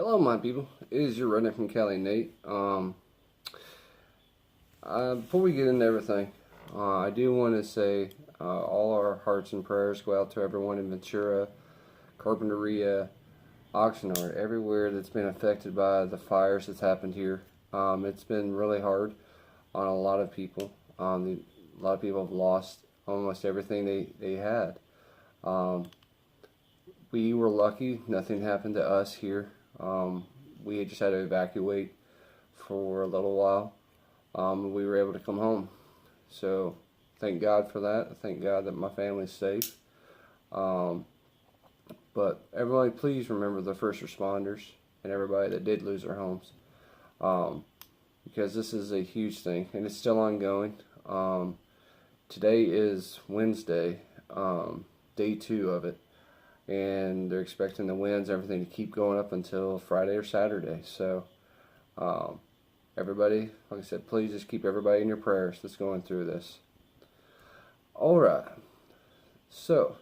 Hello, my people. It is your redneck from Cali, Nate. Before we get into everything, I do want to say all our hearts and prayers go out to everyone in Ventura, Carpinteria, Oxnard, everywhere that's been affected by the fires that's happened here. It's been really hard on a lot of people. A lot of people have lost almost everything they had. We were lucky; nothing happened to us here. We just had to evacuate for a little while. We were able to come home. So thank God for that. Thank God that my family's safe. But everybody, please remember the first responders and everybody that did lose their homes. Because this is a huge thing and it's still ongoing. Today is Wednesday, day 2 of it. And they're expecting the winds, everything to keep going up until Friday or Saturday. So, everybody, like I said, please just keep everybody in your prayers that's going through this. Alright, so,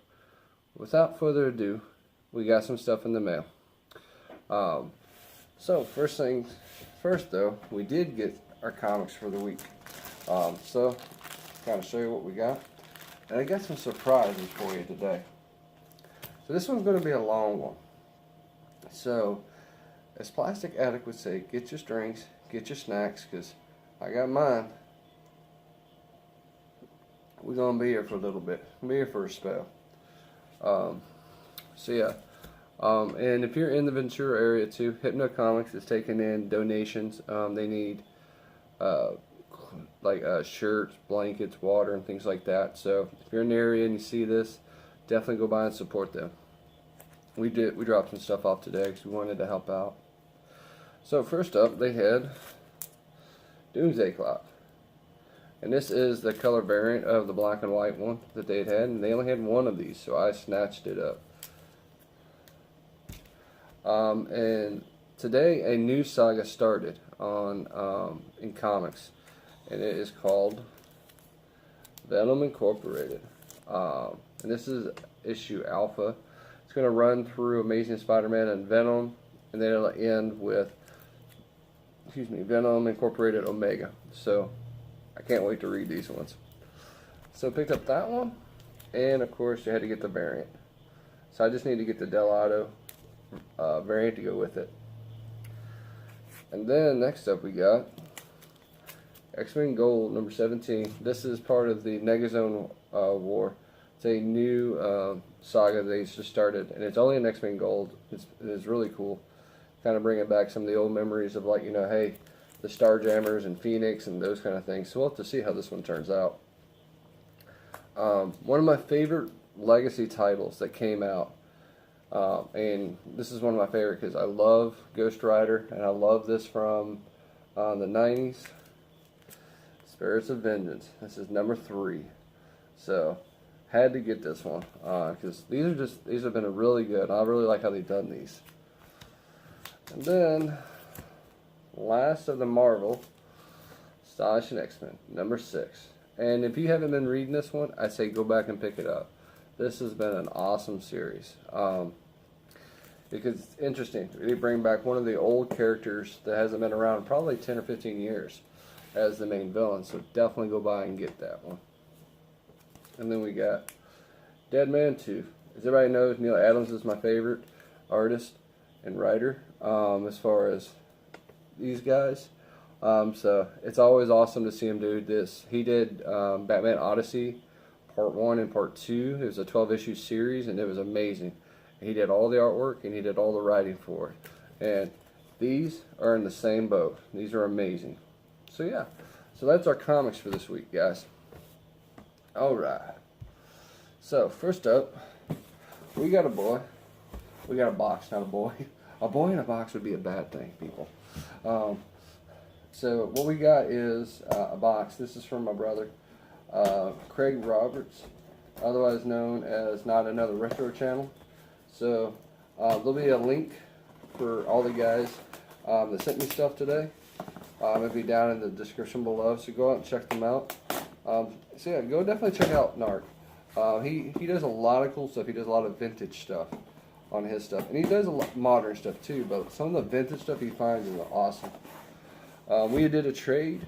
without further ado, we got some stuff in the mail. So, first though, we did get our comics for the week. So, kind of show you what we got. And I got some surprises for you today. So this one's going to be a long one. So, as Plastic Addict would say, get your drinks, get your snacks, because I got mine. We're going to be here for a little bit. We'll be here for a spell. So yeah. And if you're in the Ventura area too, Hypno Comics is taking in donations. They need shirts, blankets, water, and things like that. So if you're in the area and you see this, definitely go by and support them. We dropped some stuff off today because we wanted to help out. So first up, they had Doomsday Clock. And this is the color variant of the black and white one that they had, and they only had one of these, so I snatched it up. And today a new saga started on in comics, and it is called Venom Incorporated. And this is issue Alpha. It's going to run through Amazing Spider-Man and Venom, and then it'll end with, Venom Incorporated Omega. So, I can't wait to read these ones. So, picked up that one, and of course, you had to get the variant. So, I just need to get the Delato variant to go with it. And then, next up, we got X-Men Gold number 17. This is part of the Negazone War. It's a new saga they just started, and it's only an X-Men Gold. It's really cool. Kind of bringing back some of the old memories of, like, hey, the Starjammers and Phoenix and those kind of things. So we'll have to see how this one turns out. One of my favorite legacy titles that came out, and this is one of my favorite because I love Ghost Rider, and I love this from the 90s. Spirits of Vengeance. This is number 3. So, had to get this one because these have been really good. I really like how they've done these. And then, last of the Marvel Astonishing X-Men, number 6. And if you haven't been reading this one, I say go back and pick it up. This has been an awesome series because it's interesting. They bring back one of the old characters that hasn't been around probably 10 or 15 years as the main villain. So definitely go by and get that one. And then we got Dead Man 2. As everybody knows, Neil Adams is my favorite artist and writer as far as these guys. So it's always awesome to see him do this. He did Batman Odyssey Part 1 and Part 2. It was a 12-issue series, and it was amazing. He did all the artwork, and he did all the writing for it. And these are in the same boat. These are amazing. So yeah, so that's our comics for this week, guys. Alright, so first up, we got a boy. We got a box, not a boy. A boy in a box would be a bad thing, people. So what we got is a box. This is from my brother, Craig Roberts, otherwise known as Not Another Retro Channel. So there'll be a link for all the guys that sent me stuff today. It'll be down in the description below, so go out and check them out. So yeah, go definitely check out Narc. He does a lot of cool stuff. He does a lot of vintage stuff. on his stuff. And he does a lot modern stuff too, but some of the vintage stuff he finds is awesome. We did a trade.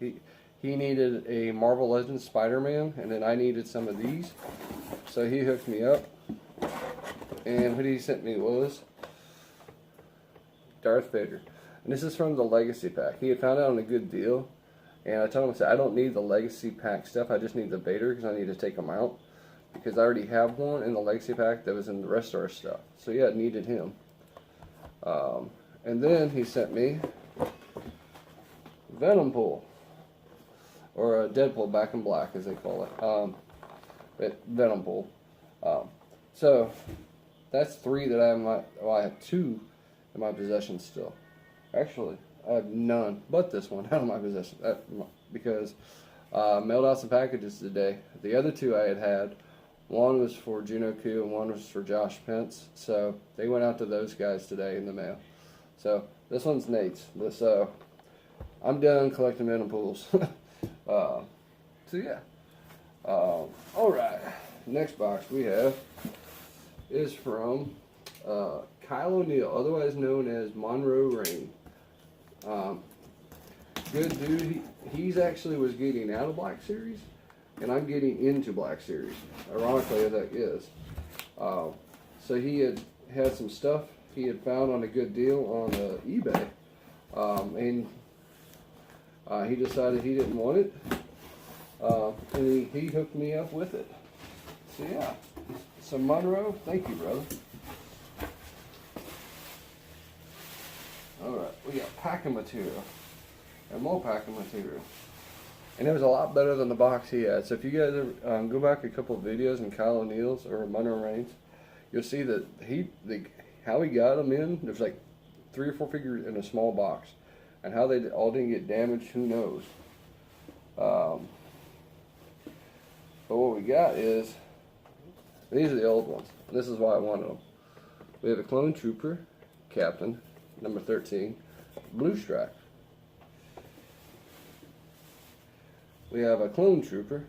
He needed a Marvel Legends Spider-Man, and then I needed some of these. So he hooked me up. And what he sent me was Darth Vader. And this is from the Legacy Pack. He had found it on a good deal. And I told him, I said, I don't need the Legacy Pack stuff. I just need the Vader because I need to take him out. Because I already have one in the Legacy Pack that was in the rest of our stuff. So yeah, it needed him. And then he sent me Venom Pool. Or a Deadpool Back in Black, as they call it. Venom Pool. So that's 3 that I have I have 2 in my possession still. Actually, I have none but this one out of my possession. Because mailed out some packages today. The other 2 I had. One was for Juno Q and one was for Josh Pence. So they went out to those guys today in the mail. So this one's Nate's. So I'm done collecting Venom Pools. So yeah. Alright. Next box we have is from Kyle O'Neill, otherwise known as Monroe Rain. Good dude. He's actually was getting out of Black Series, and I'm getting into Black Series. Ironically, that is. So he had some stuff he had found on a good deal on eBay, and he decided he didn't want it, and he hooked me up with it. So yeah. So Monroe, thank you, brother. Alright, we got packing material. And more packing material. And it was a lot better than the box he had. So if you guys ever, go back a couple of videos in Kyle O'Neill's or Monroe Reigns, you'll see that how he got them in, there's like 3 or 4 figures in a small box. And how they all didn't get damaged, who knows. But what we got is, these are the old ones. This is why I wanted them. We have a Clone Trooper, Captain, number 13, Blue Stripe. We have a Clone Trooper,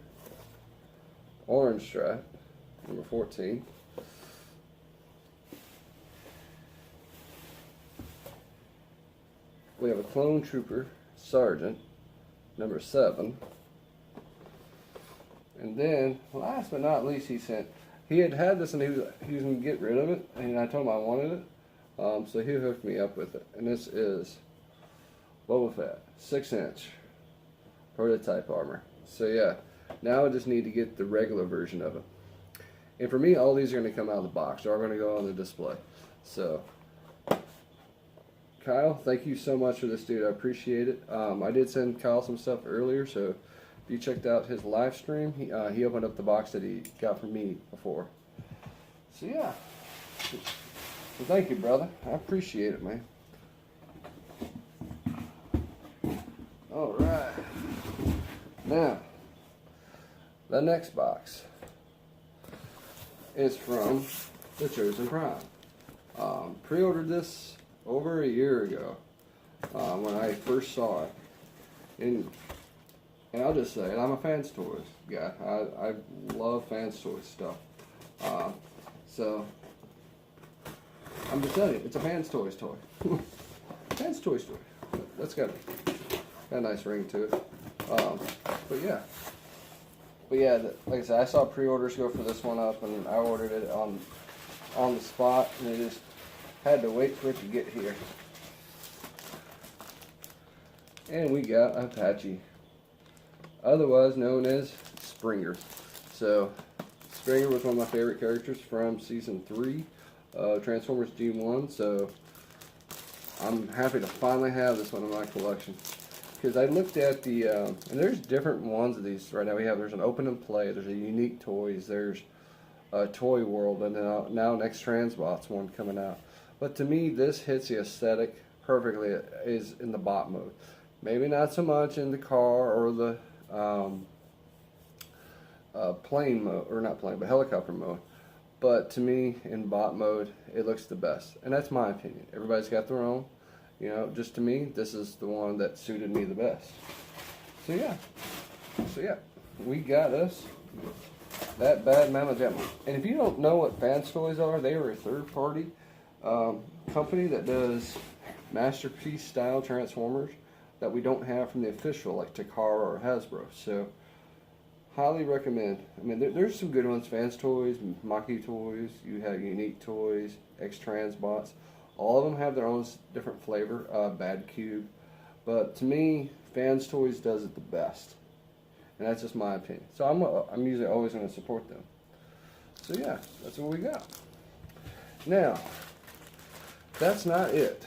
Orange Stripe, number 14. We have a Clone Trooper, Sergeant, number 7. And then, last but not least, he had this and he was going to get rid of it, and I told him I wanted it. So he hooked me up with it. And this is Boba Fett, 6-inch prototype armor. So yeah, now I just need to get the regular version of it. And for me, all these are going to come out of the box. They're all going to go on the display. So, Kyle, thank you so much for this, dude. I appreciate it. I did send Kyle some stuff earlier, so if you checked out his live stream, he opened up the box that he got from me before. So yeah. Well, thank you, brother. I appreciate it, man. Alright. Now, the next box is from the Chosen Prime. Pre-ordered this over a year ago when I first saw it. And I'll just say it, I'm a Fanstoys guy. I love Fanstoys stuff. So, I'm just telling you, it's a Fanstoys toy. Fanstoys toy. That's got a nice ring to it. But yeah, like I said, I saw pre-orders go for this one up, and I ordered it on the spot, and I just had to wait for it to get here. And we got Apache, otherwise known as Springer. So, Springer was one of my favorite characters from Season 3, Transformers G1, so I'm happy to finally have this one in my collection. Because I looked at the, and there's different ones of these right now. There's an open and play, there's a Unique Toys, there's a Toy World, and then now next Transbots one coming out. But to me, this hits the aesthetic perfectly, is in the bot mode. Maybe not so much in the car or the plane mode, or not plane, but helicopter mode. But to me, in bot mode, it looks the best. And that's my opinion. Everybody's got their own. You know, just to me, this is the one that suited me the best. So yeah, we got us That bad Mamma Jamma. And if you don't know what Fanstoys are, they are a third-party company that does masterpiece style Transformers that we don't have from the official, like Takara or Hasbro. So, highly recommend. I mean, there's some good ones. Fanstoys, Maki Toys, you have Unique Toys, X-Transbots. All of them have their own different flavor. Bad Cube. But to me, Fanstoys does it the best. And that's just my opinion. So I'm usually always going to support them. So yeah, that's what we got. Now, that's not it.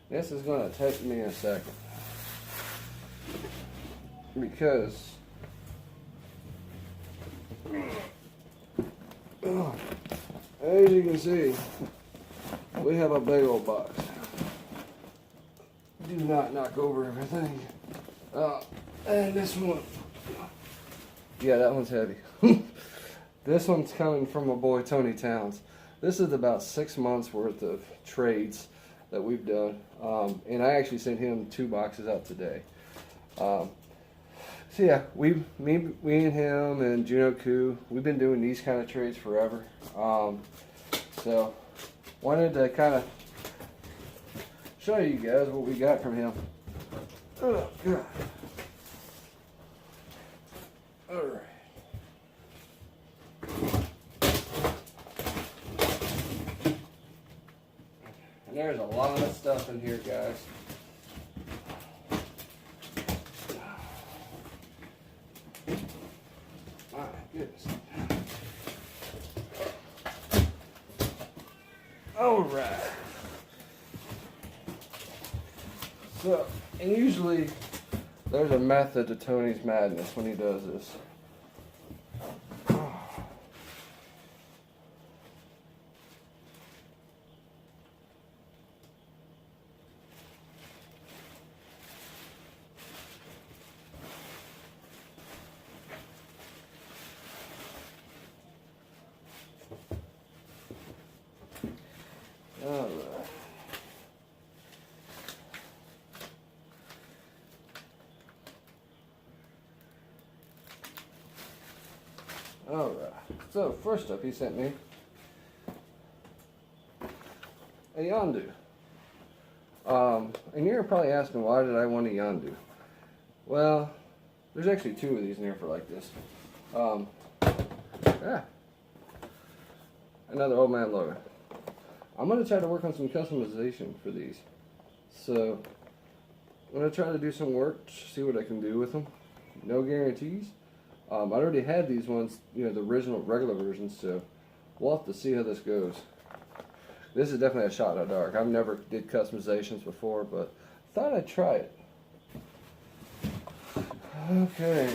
This is going to take me a second. Because as you can see, we have a big old box. Do not knock over everything. And this one, yeah, that one's heavy. This one's coming from my boy Tony Towns. This is about 6 months worth of trades that we've done. And I actually sent him 2 boxes out today. So yeah, me and him and Juno Ku, we've been doing these kind of trades forever. So wanted to kind of show you guys what we got from him. Oh God. Alright. And there's a lot of stuff in here, guys. My goodness. Alright. So, and usually there's a method to Tony's madness when he does this. All right. Alright, so first up he sent me a Yondu. And you're probably asking, why did I want a Yondu? Well, there's actually 2 of these in here for like this. Another Old Man Logan. I'm going to try to work on some customization for these. So, I'm going to try to do some work, see what I can do with them. No guarantees. I already had these ones, you know, the original regular versions, so we'll have to see how this goes. This is definitely a shot in the dark. I've never did customizations before, but thought I'd try it. Okay.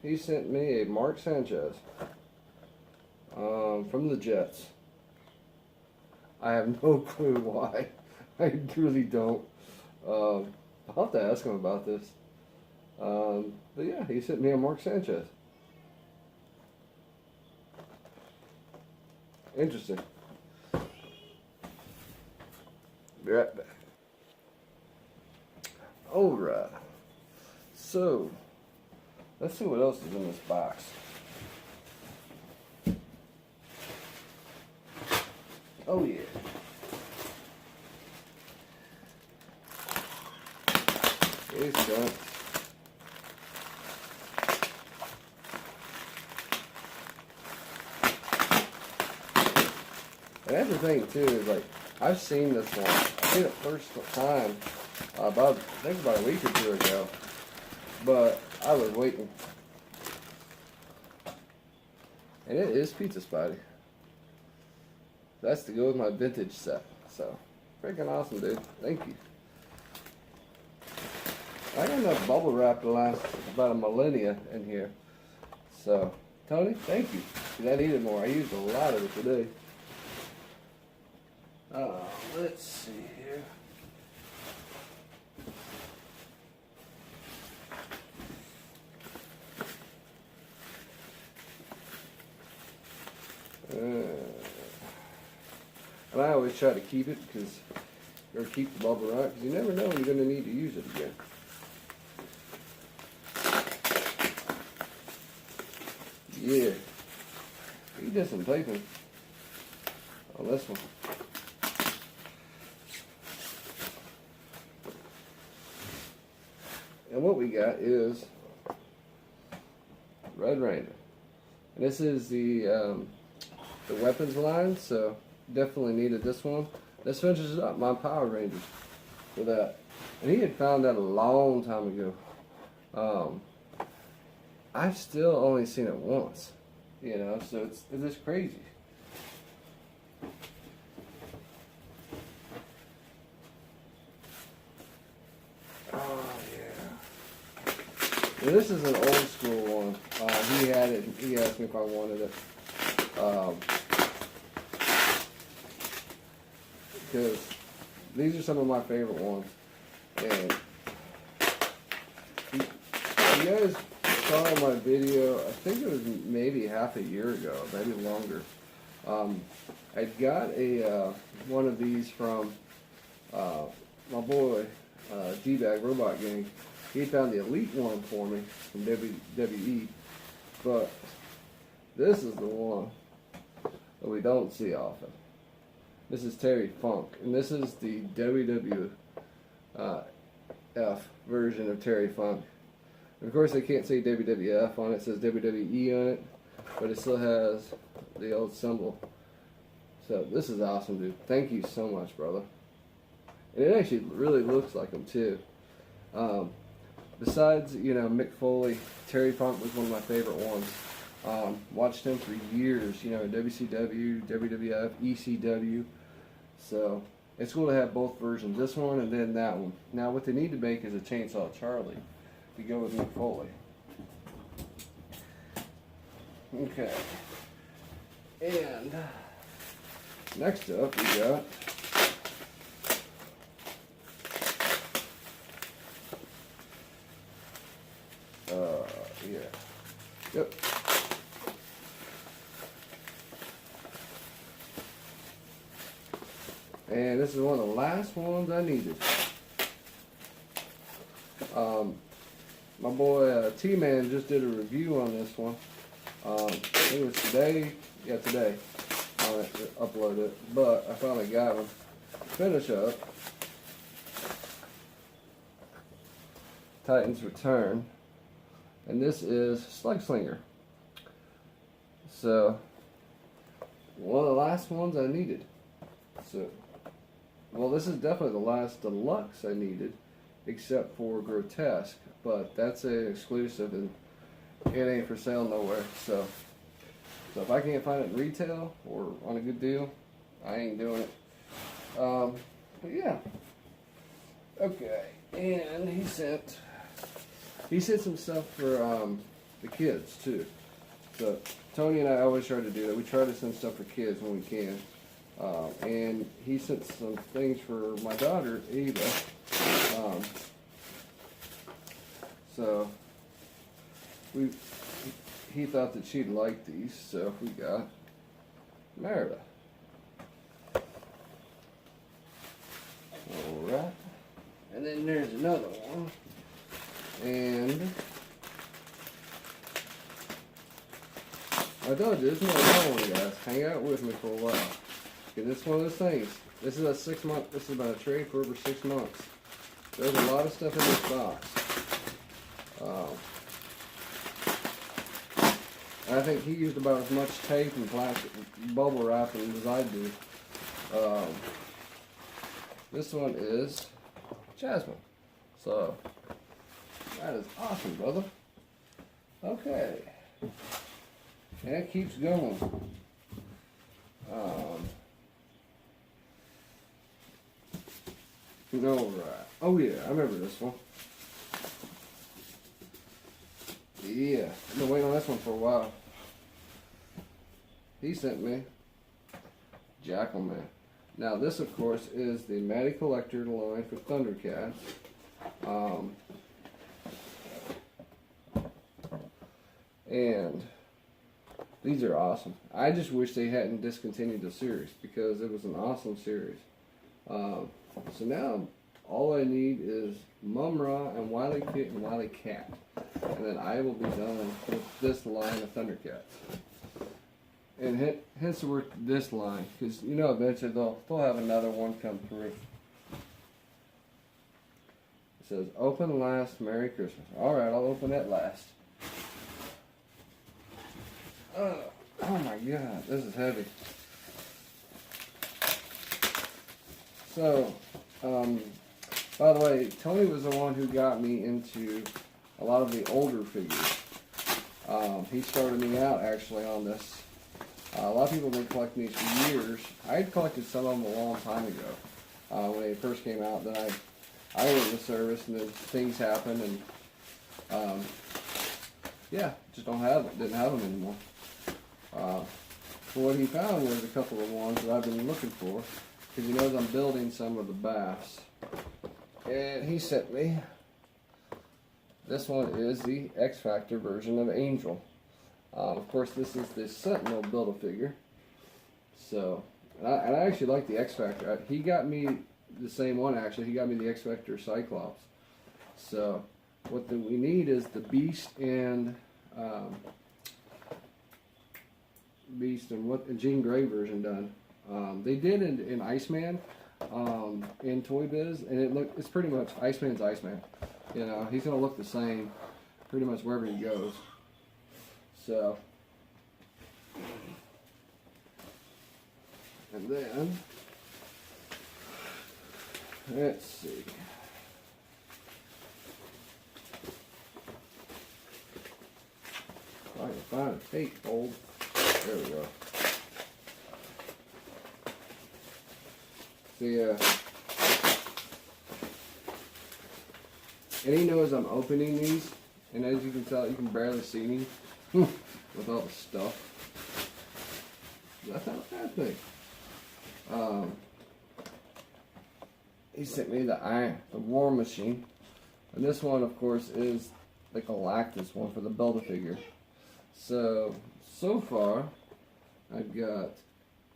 He sent me a Mark Sanchez from the Jets. I have no clue why. I really don't. I'll have to ask him about this. But yeah, he sent me a Mark Sanchez. Interesting. Be right back. Alright. So, let's see what else is in this box. Oh yeah. He's done. And that's the thing too, is like, I've seen this one. I've seen it first time about, I think about a week or 2 ago. But I was waiting. And it is Pizza Spotty. That's to go with my vintage set. So, freaking awesome, dude. Thank you. I got enough bubble wrap to last about a millennia in here. So, Tony, thank you. Because I needed more. I used a lot of it today. Let's see here. And I always try to keep it or keep the bubble wrap, because you never know when you're going to need to use it again. Yeah. He did some taping on this one. And what we got is Red Ranger. And this is the weapons line, so definitely needed this one. This finishes up my Power Rangers for that. And he had found that a long time ago. I've still only seen it once, you know, so it's just crazy. Oh, yeah. And this is an old school one. He had it, he asked me if I wanted it. Because these are some of my favorite ones. And you guys saw my video, I think it was maybe half a year ago, maybe longer. I got a one of these from my boy D-Bag Robot Gang. He found the elite one for me from WWE, but this is the one that we don't see often. This is Terry Funk, and this is the WWF version of Terry Funk. And of course, they can't say WWF on it. It says WWE on it, but it still has the old symbol. So this is awesome, dude. Thank you so much, brother. And it actually really looks like him too. Besides, you know, Mick Foley, Terry Funk was one of my favorite ones. Watched him for years, you know, WCW, WWF, ECW. So it's cool to have both versions, this one and then that one. Now what they need to make is a Chainsaw Charlie to go with Mick Foley. Okay. And next up we got yeah. Yep. And this is one of the last ones I needed. My boy T-Man just did a review on this one. It was today. Yeah, today. I uploaded it. But I finally got him. Finish up. Titans Return. And this is Slug Slinger. So, one of the last ones I needed. So, well, this is definitely the last deluxe I needed, except for Grotesque. But that's an exclusive, and it ain't for sale nowhere. So if I can't find it in retail or on a good deal, I ain't doing it. But yeah. Okay, and he sent some stuff for the kids too. So Tony and I always try to do that. We try to send stuff for kids when we can. And he sent some things for my daughter, Ava. So he thought that she'd like these, so we got Merida. Alright. And then there's another one. And I told you, this is not a one, guys. Hang out with me for a while. Because it's one of those things. This is this has been a trade for over 6 months. There's a lot of stuff in this box. And I think he used about as much tape and plastic bubble wrapping as I do. This one is Jasmine. So that is awesome, brother. Okay. And it keeps going. Alright. Oh yeah, I remember this one. Yeah, I've been waiting on this one for a while. He sent me Jackalman. Now this, of course, is the Matty Collector line for Thundercats. And These are awesome. I just wish they hadn't discontinued the series because it was an awesome series. So now all I need is Mum-Ra and Wily Kit and Wily Cat. And then I will be done with this line of Thundercats. And hence the word this line, because you know eventually they'll have another one come through. It says, open last, Merry Christmas. Alright, I'll open it last. Oh my god, this is heavy. So, by the way, Tony was the one who got me into a lot of the older figures. He started me out actually on this. A lot of people have been collecting these for years. I had collected some of them a long time ago when they first came out. Then I went in the service, and then things happened, and yeah, just didn't have them anymore. What he found was a couple of ones that I've been looking for, because he knows I'm building some of the baths. And he sent me, this one is the X Factor version of Angel. Of course, this is the Sentinel Build-A-Figure. So, and I actually like the X Factor. He got me the same one, actually. He got me the X Factor Cyclops. So, what we need is the Beast and what the Jean Grey version done. They did in Iceman in Toy Biz, and it's pretty much Iceman's Iceman. You know, he's gonna look the same pretty much wherever he goes. So, and then let's see. If I can find a tape hold. There we go. See, and he knows I'm opening these, and as you can tell, you can barely see me with all the stuff. That's not a bad thing. He sent me the War Machine, and this one, of course, is the Galactus one for the Build-A-Figure. So far, I've got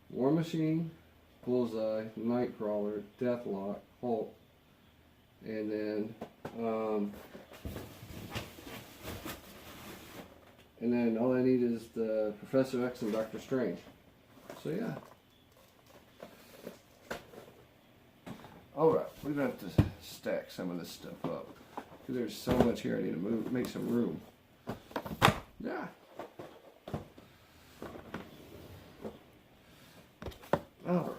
War Machine, Bullseye, Nightcrawler, Deathlock, Hulk, and then all I need is the Professor X and Doctor Strange. So yeah. Alright, we're going to have to stack some of this stuff up, because there's so much here I need to make some room. Yeah. Alright.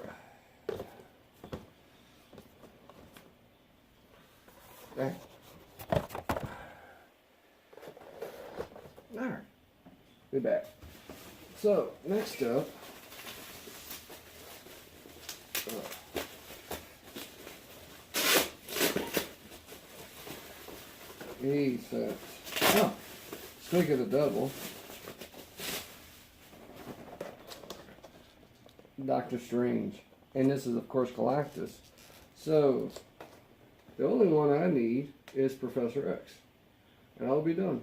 Okay. Alright. Be back. So, next up, he said, speak of the double, Doctor Strange, and this is of course Galactus. So the only one I need is Professor X, and I'll be done,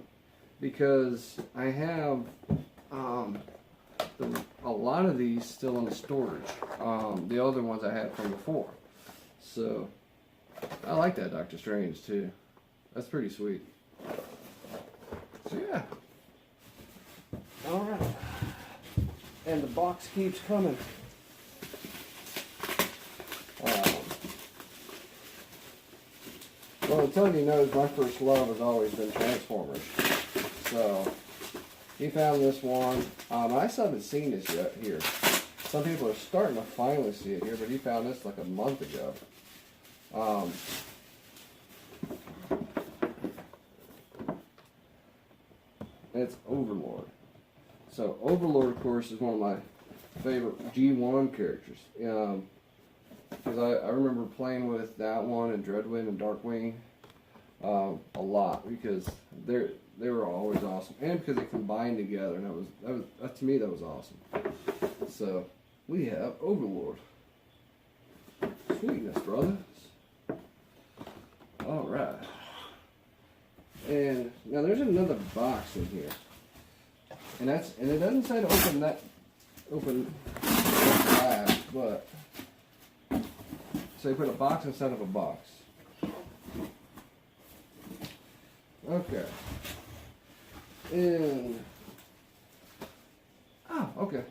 because I have a lot of these still in the storage. The other ones I had from before. So I like that Doctor Strange too. That's pretty sweet. So yeah. Alright. And the box keeps coming. Well, Tony knows my first love has always been Transformers. So, he found this one. I still haven't seen this yet here. Some people are starting to finally see it here, but he found this like a month ago. It's Overlord. So Overlord, of course, is one of my favorite G1 characters. Because I remember playing with that one and Dreadwind and Darkwing a lot, because they were always awesome, and because they combined together, and that to me that was awesome. So we have Overlord. Sweetness, brothers. All right. And now there's another box in here. And it doesn't say to open glass, but so you put a box inside of a box. Okay. And okay.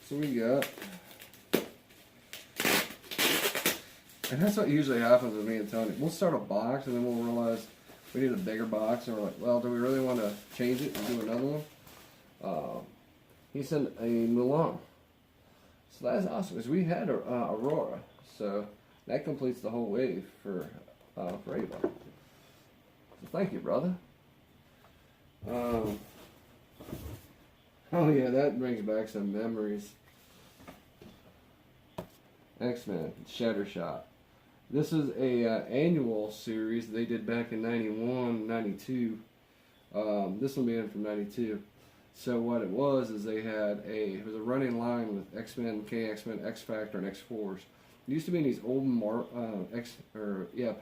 So we got, and that's what usually happens with me and Tony. We'll start a box and then we'll realize we need a bigger box, and we're like, well, do we really want to change it and do another one? He sent a Mulan. So that's awesome, because we had Aurora, so that completes the whole wave for Ava. So thank you, brother. Oh yeah, that brings back some memories. X-Men, Shatter Shot. This is a annual series they did back in 91, 92. This one being from 92. So what it was is it was a running line with X-Men, K-X-Men, X-Factor, and X-Force. It used to be in these old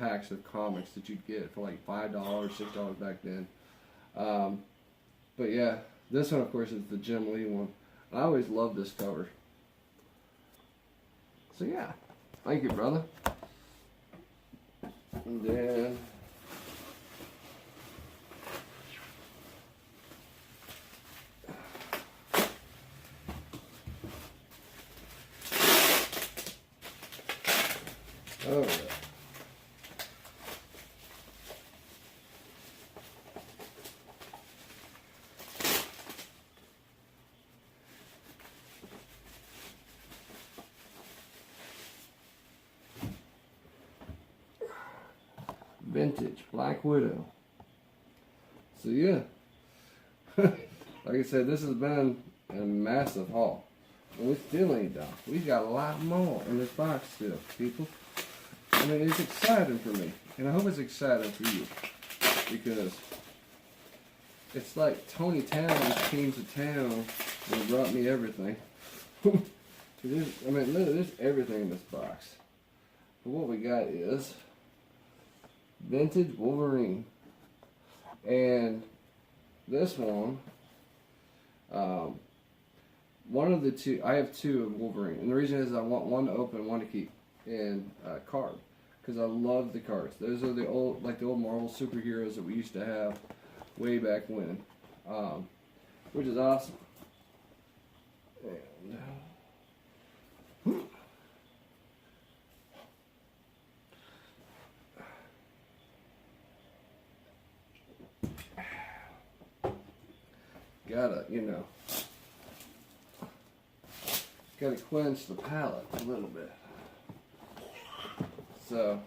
packs of comics that you'd get for like $5, $6 back then. But yeah, this one of course is the Jim Lee one. I always loved this cover. So yeah, thank you, brother. And then oh yeah. Vintage Black Widow. So yeah, like I said, this has been a massive haul, and we still ain't done. We got a lot more in this box still, people. I mean, it's exciting for me, and I hope it's exciting for you, because it's like Tony Town came to town and brought me everything. There's everything in this box. But what we got is Vintage Wolverine, and this one, one of the two, I have two of Wolverine, and the reason is I want one to open, one to keep, and card, because I love the cards. Those are the old Marvel superheroes that we used to have way back when, which is awesome. And, gotta quench the palate a little bit. So,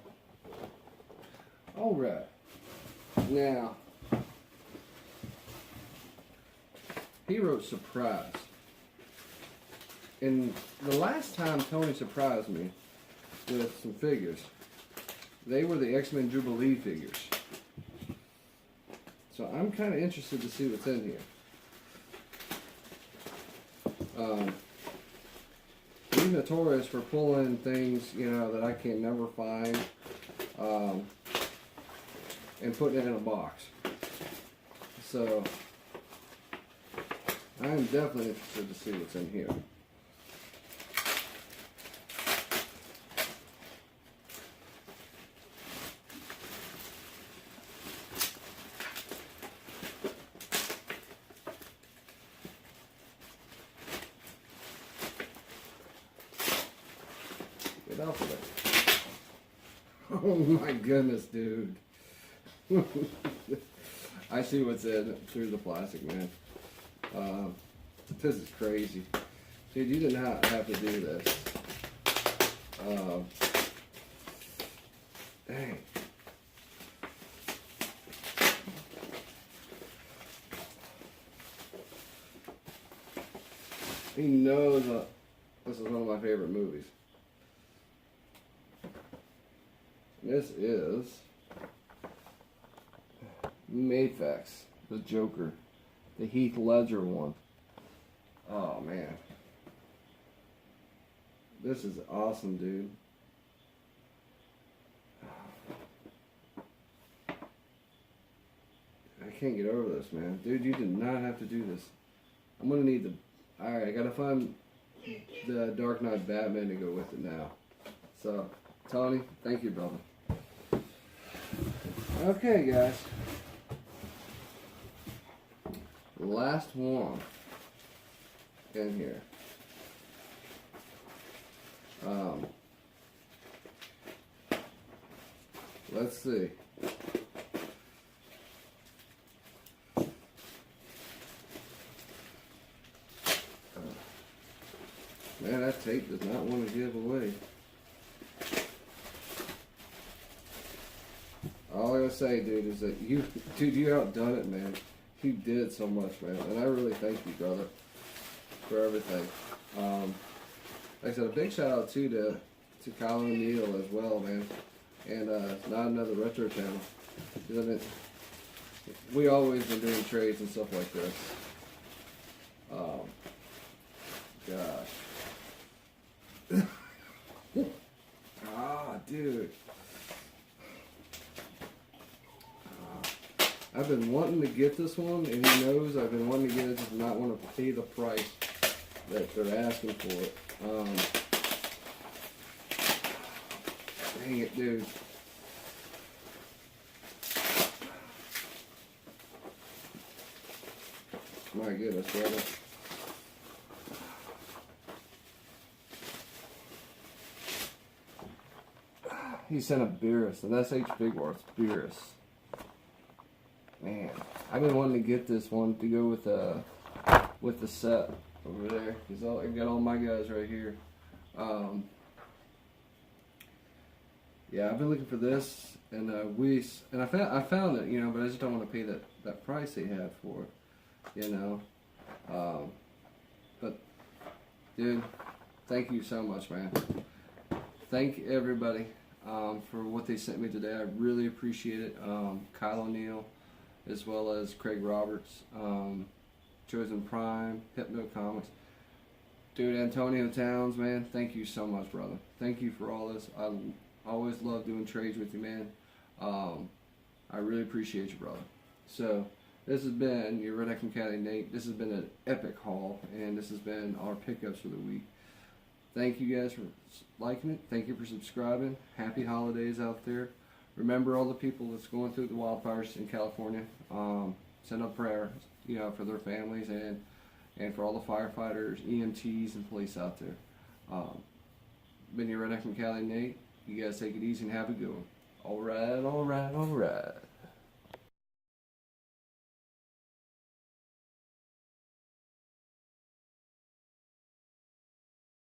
alright. Now, he wrote surprise. And the last time Tony surprised me with some figures, they were the X-Men Jubilee figures. So I'm kind of interested to see what's in here. He's notorious for pulling things, that I can never find, and putting it in a box. So I'm definitely interested to see what's in here. Off of it. Oh my goodness, dude. I see what's in through the plastic, man. This is crazy. Dude, you did not have to do this. Dang. He knows this is one of my favorite movies. This is Mayfax, the Joker, the Heath Ledger one. Oh man, this is awesome, dude. can't get over this, man. Dude, you did not have to do this. I'm gonna need the... Alright, I gotta find the Dark Knight Batman to go with it now. So, Tony, thank you, brother. Okay, guys. Last one in here. Let's see. Man, that tape does not want to give away. All I gotta say, dude, is that you outdone it, man. You did so much, man, and I really thank you, brother, for everything. Like I said, a big shout out too to Kyle O'Neill as well, man, and Not Another Retro Channel. We always been doing trades and stuff like this. Gosh. Dude. I've been wanting to get this one, and he knows I've been wanting to get it, just not want to pay the price that they're asking for it. Dang it, dude. My goodness, brother. He sent a Beerus, and that's H. Bigworth's Beerus. Man, I've been wanting to get this one to go with the set over there. I got all my guys right here. Yeah, I've been looking for this and Weiss, and I found it, you know, but I just don't want to pay that price they had for it, you know. But dude, thank you so much, man. Thank everybody for what they sent me today. I really appreciate it. Kyle O'Neill, as well as Craig Roberts, Chosen Prime, Hypno Comics. Dude, Antonio Towns, man, thank you so much, brother. Thank you for all this. I always love doing trades with you, man. I really appreciate you, brother. So, this has been your Redneck and Caddy Nate. This has been an epic haul, and this has been our pickups for the week. Thank you guys for liking it. Thank you for subscribing. Happy holidays out there. Remember all the people that's going through the wildfires in California. Send up prayers, you know, for their families and for all the firefighters, EMTs, and police out there. Been your Redneck and Cali Nate. You guys take it easy and have a good one. All right, all right, all right.